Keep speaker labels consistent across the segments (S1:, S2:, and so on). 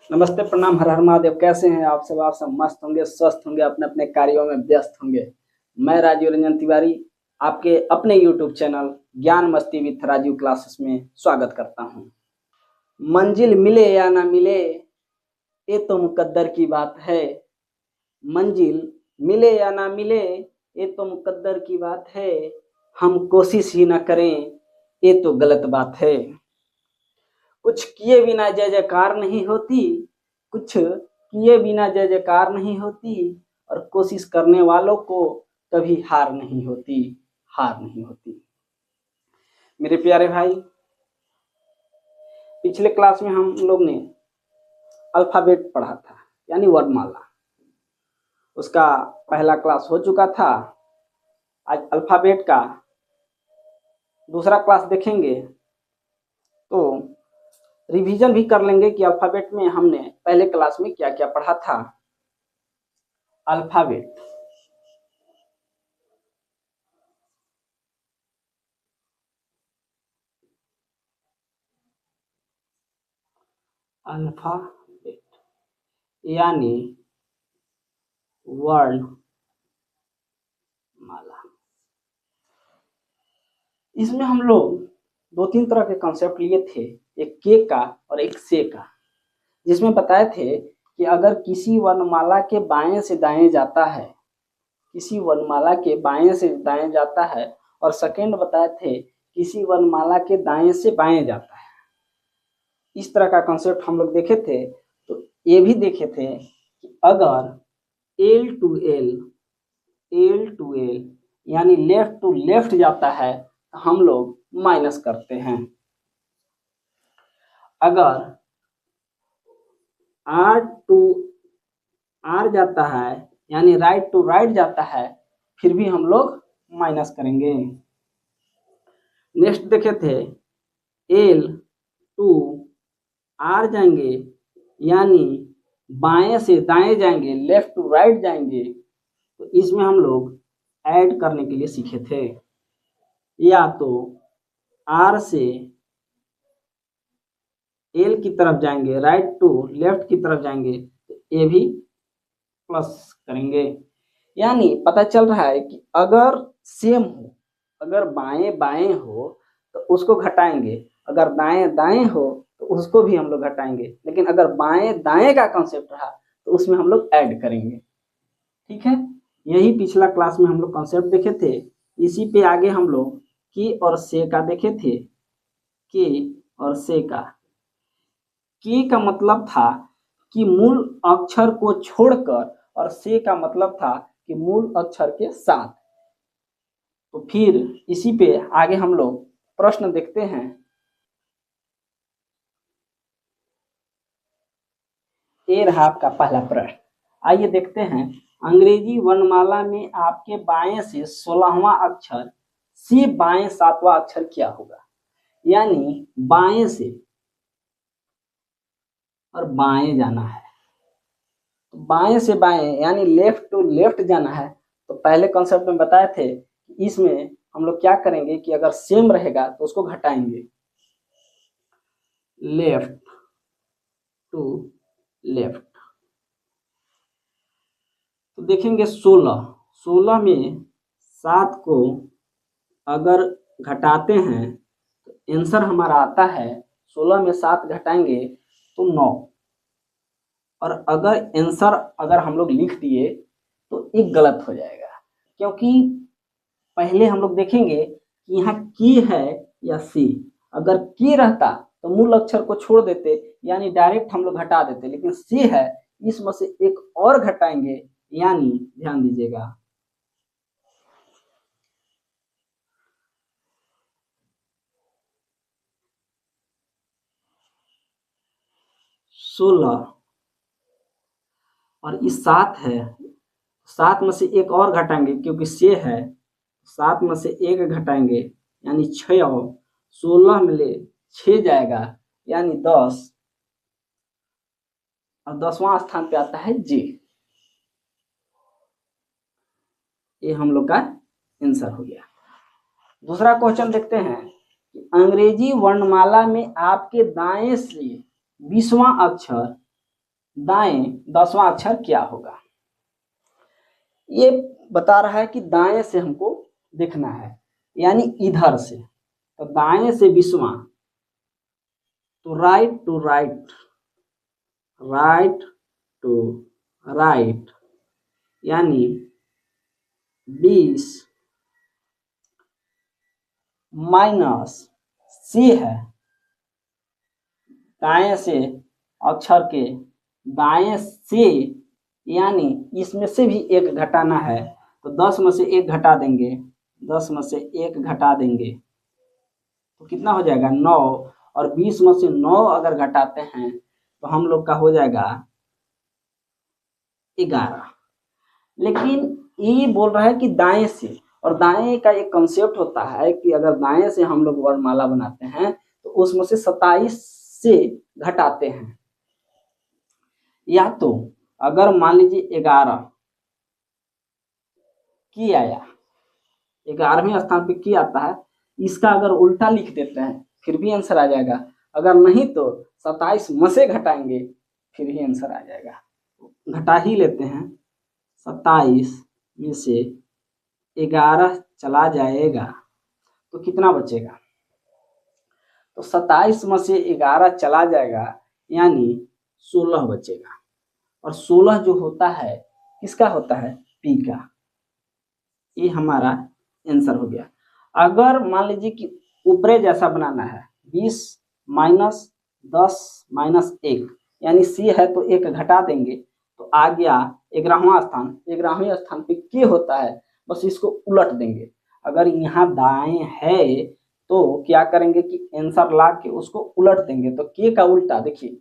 S1: नमस्ते, प्रणाम, हर हर महादेव। कैसे हैं आप सब मस्त होंगे, स्वस्थ होंगे, अपने अपने कार्यों में व्यस्त होंगे। मैं राजीव रंजन तिवारी आपके अपने यूट्यूब चैनल ज्ञान मस्ती विथ राजीव क्लासेस में स्वागत करता हूं। मंजिल मिले या ना मिले, ये तो मुकद्दर की बात है। मंजिल मिले या ना मिले, ये तो मुकद्दर की बात है। हम कोशिश ही ना करें, ये तो गलत बात है। कुछ किए बिना जय जयकार नहीं होती, कुछ किए बिना जय जयकार नहीं होती, और कोशिश करने वालों को कभी हार नहीं होती, हार नहीं होती। मेरे प्यारे भाई, पिछले क्लास में हम लोग ने अल्फाबेट पढ़ा था, यानी वर्णमाला। उसका पहला क्लास हो चुका था। आज अल्फाबेट का दूसरा क्लास देखेंगे, तो रिवीजन भी कर लेंगे कि अल्फाबेट में हमने पहले क्लास में क्या क्या पढ़ा था। अल्फाबेट, अल्फाबेट यानी वर्णमाला। इसमें हम लोग दो तीन तरह के कॉन्सेप्ट लिए थे, एक के का और एक से का, जिसमें बताए थे कि अगर किसी वर्णमाला के बाएं से दाएं जाता है, किसी वर्णमाला के बाएं से दाएं जाता है, और सेकंड बताए थे किसी वर्णमाला के दाएं से बाएं जाता है। इस तरह का कॉन्सेप्ट हम लोग देखे थे। तो ये भी देखे थे कि अगर L two L, L two L यानी लेफ्ट टू लेफ्ट जाता है तो हम लोग माइनस करते हैं। अगर आर टू आर जाता है यानी राइट टू राइट जाता है, फिर भी हम लोग माइनस करेंगे। नेक्स्ट देखे थे एल टू आर जाएंगे, यानी बाएं से दाएं जाएंगे, लेफ्ट टू राइट जाएंगे, तो इसमें हम लोग ऐड करने के लिए सीखे थे। या तो आर से एल की तरफ जाएंगे, राइट टू लेफ्ट की तरफ जाएंगे, तो ये भी प्लस करेंगे। यानी पता चल रहा है कि अगर सेम हो, अगर बाएं बाएं हो तो उसको घटाएंगे, अगर दाएं दाएं हो तो उसको भी हम लोग घटाएंगे, लेकिन अगर बाएं दाएं का कॉन्सेप्ट रहा तो उसमें हम लोग ऐड करेंगे। ठीक है, यही पिछला क्लास में हम लोग कॉन्सेप्ट देखे थे। इसी पे आगे हम लोग की और से का देखे थे। की और से का, की का मतलब था कि मूल अक्षर को छोड़कर, और से का मतलब था कि मूल अक्षर के साथ। तो फिर इसी पे आगे हम लोग प्रश्न देखते हैं। ये रहा आपका पहला प्रश्न। आइए देखते हैं, अंग्रेजी वर्णमाला में आपके बाएं से 16वां अक्षर से बाएं 7वां अक्षर क्या होगा। यानी बाएं से और बाएं जाना है, तो बाएं से बाएं यानी लेफ्ट टू लेफ्ट जाना है। तो पहले कॉन्सेप्ट में बताए थे कि इसमें हम लोग क्या करेंगे कि अगर सेम रहेगा तो उसको घटाएंगे, लेफ्ट टू लेफ्ट। तो देखेंगे 16 में 7 को अगर घटाते हैं तो आंसर हमारा आता है, 16 में 7 घटाएंगे तो 9। और अगर आंसर अगर हम लोग लिख दिए तो एक गलत हो जाएगा, क्योंकि पहले हम लोग देखेंगे कि यहाँ की है या सी। अगर की रहता तो मूल अक्षर को छोड़ देते, यानी डायरेक्ट हम लोग घटा देते, लेकिन सी है, इसमें से एक और घटाएंगे, यानी ध्यान दीजिएगा 16 और इस 7 है, 7 में से एक और घटाएंगे क्योंकि से है, 7 में से एक घटाएंगे यानी 6, और 16 में ले 6 जाएगा यानी 10, और 10वां स्थान पे आता है जे। ये हम लोग का आंसर हो गया। दूसरा क्वेश्चन देखते हैं कि अंग्रेजी वर्णमाला में आपके दाएं से 20वां अक्षर दाएं 10वां अक्षर क्या होगा। ये बता रहा है कि दाएं से हमको देखना है, यानी इधर से, तो दाएं से 20वां, तो right to right, right to right, यानी 20 माइनस सी है, दाएं से अक्षर के दाएं से, यानी इसमें से भी एक घटाना है, तो 10 में से एक घटा देंगे, 10 में से एक घटा देंगे तो कितना हो जाएगा 9, और 20 में से 9 अगर घटाते हैं तो हम लोग का हो जाएगा 11। लेकिन ये बोल रहा है कि दाएं से, और दाएं का एक कंसेप्ट होता है कि अगर दाएं से हम लोग वर्णमाला बनाते हैं तो उसमें से 27 से घटाते हैं, या तो अगर मान लीजिए 11 की आया, 11वें स्थान पे की आता है, इसका अगर उल्टा लिख देते हैं फिर भी आंसर आ जाएगा, अगर नहीं तो 27 में से घटाएंगे फिर ही आंसर आ जाएगा। घटा ही लेते हैं, 27 में से 11 चला जाएगा तो कितना बचेगा, तो 27 में से 11 चला जाएगा यानी 16 बचेगा, और 16 जो होता है किसका होता है, पी का। ये हमारा आंसर हो गया। अगर मान लीजिए कि ऊपरे जैसा बनाना है, 20 माइनस 10 माइनस 1, यानी सी है तो एक घटा देंगे तो आ गया 11वां स्थान। 11वें स्थान पे के होता है, बस इसको उलट देंगे। अगर यहाँ दाएं है तो क्या करेंगे कि आंसर ला के उसको उलट देंगे, तो के का उल्टा देखिए,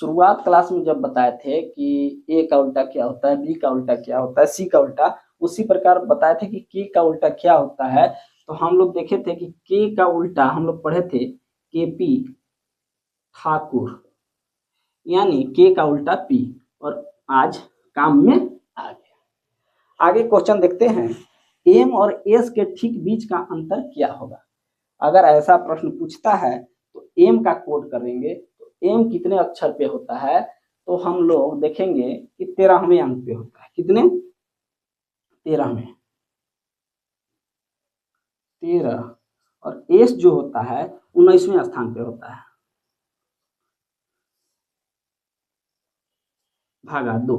S1: शुरुआत क्लास में जब बताए थे कि ए का उल्टा क्या होता है, बी का उल्टा क्या होता है, सी का उल्टा, उसी प्रकार बताए थे कि के का उल्टा क्या होता है। तो हम लोग देखे थे कि के का उल्टा हम लोग पढ़े थे के पी ठाकुर, यानी के का उल्टा पी, और आज काम में आ गया। आगे क्वेश्चन देखते हैं, एम और एस के ठीक बीच का अंतर क्या होगा। अगर ऐसा प्रश्न पूछता है तो एम का कोड करेंगे, तो एम कितने अक्षर पे होता है, तो हम लोग देखेंगे कि 13वें अंक पे होता है। कितने, 13वें, 13, और एस जो होता है 19वें स्थान पे होता है, भागा 2,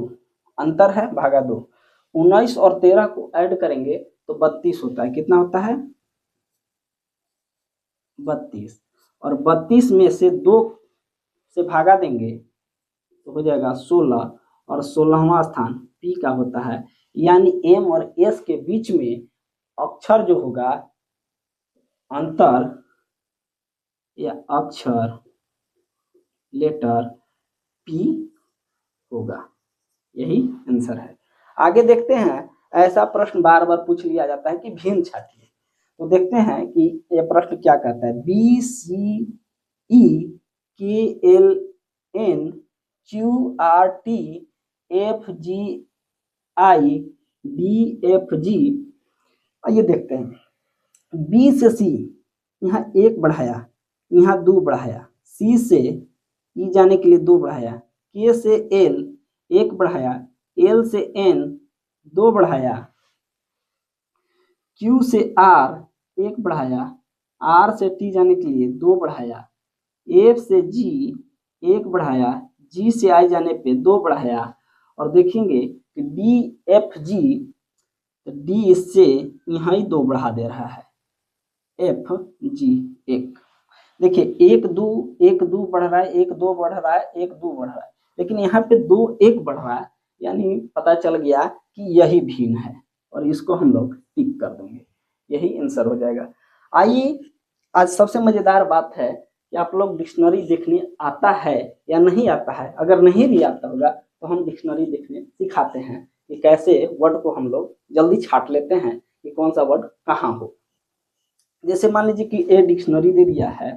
S1: अंतर है भागा 2। 19 और 13 को ऐड करेंगे तो 32 होता है। कितना होता है, 32, और 32 में से 2 से भागा देंगे तो हो जाएगा 16, और 16वां स्थान पी का होता है। यानी एम और एस के बीच में अक्षर जो होगा, अंतर या अक्षर लेटर पी होगा, यही आंसर है। आगे देखते हैं, ऐसा प्रश्न बार बार पूछ लिया जाता है कि भिन्न छाटिए, तो देखते हैं कि यह प्रश्न क्या कहता है। B C E K L N Q R T F G I D F G. आइए देखते हैं, बी से सी यहाँ 1 बढ़ाया, यहाँ 2 बढ़ाया, सी से ई जाने के लिए 2 बढ़ाया, के से एल 1 बढ़ाया, एल से एन 2 बढ़ाया, क्यू से आर 1 बढ़ाया, आर से टी जाने के लिए 2 बढ़ाया, एफ से जी 1 बढ़ाया, जी से आई जाने पे 2 बढ़ाया, और देखेंगे कि डी एफ जी, तो डी इससे यहाँ ही 2 बढ़ा दे रहा है, एफ जी 1। देखिए 1 2 बढ़ रहा है, 1 2 बढ़ रहा है, 1 2 बढ़ रहा है, लेकिन यहाँ पे 2 1 बढ़ रहा है, यानी पता चल गया कि यही भिन्न है, और इसको हम लोग टिक कर देंगे, यही आंसर हो जाएगा। आइए, आज सबसे मजेदार बात है कि आप लोग डिक्शनरी देखने आता है या नहीं आता है। अगर नहीं भी आता होगा तो हम डिक्शनरी देखने सिखाते हैं कि कैसे वर्ड को हम लोग जल्दी छाट लेते हैं कि कौन सा वर्ड कहाँ हो। जैसे मान लीजिए कि ए डिक्शनरी दे दिया है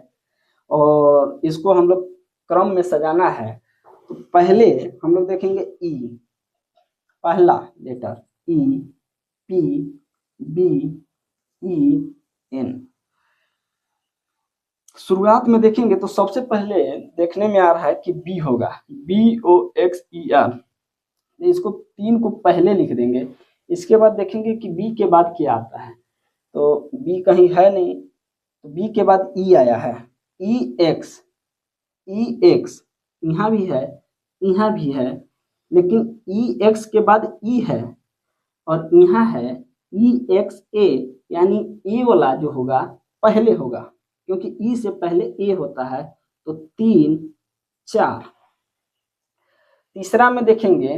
S1: और इसको हम लोग क्रम में सजाना है, तो पहले हम लोग देखेंगे ई, पहला लेटर ई, पी, बी, ई, एन। शुरुआत में देखेंगे तो सबसे पहले देखने में आ रहा है कि बी होगा, BOXER। इसको 3 को पहले लिख देंगे। इसके बाद देखेंगे कि बी के बाद क्या आता है, तो बी कहीं है नहीं, तो बी के बाद ई आया है, EX, यहाँ भी है, यहाँ भी है, लेकिन EX के बाद ई है और यहाँ है EXA, यानी ए वाला जो होगा पहले होगा, क्योंकि ई से पहले ए होता है। तो 3 4। तीसरा में देखेंगे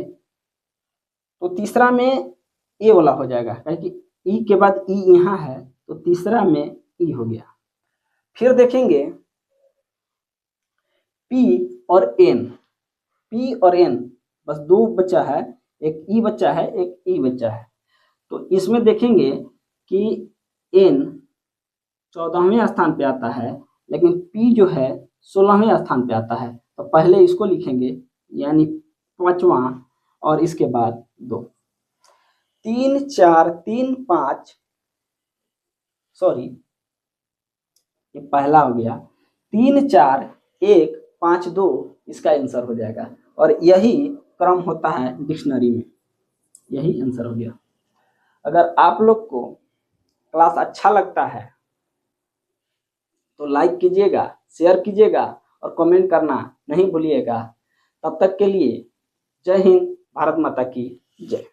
S1: तो तीसरा में ए वाला हो जाएगा, क्योंकि ई के बाद ई यहाँ है, तो तीसरा में ई हो गया। फिर देखेंगे पी और एन, पी और एन बस 2 बच्चा है, एक ई बच्चा है, एक ई बच्चा है। तो इसमें देखेंगे कि एन 14वें स्थान पे आता है, लेकिन पी जो है 16वें स्थान पे आता है। तो पहले इसको लिखेंगे, यानी 5वां, और इसके बाद 2। 3 4 3 5, सॉरी ये पहला हो गया, 3 4 1 5 2 इसका आंसर हो जाएगा। और यही क्रम होता है डिक्शनरी में, यही आंसर हो गया। अगर आप लोग को क्लास अच्छा लगता है तो लाइक कीजिएगा, शेयर कीजिएगा और कमेंट करना नहीं भूलिएगा। तब तक के लिए जय हिंद, भारत माता की जय।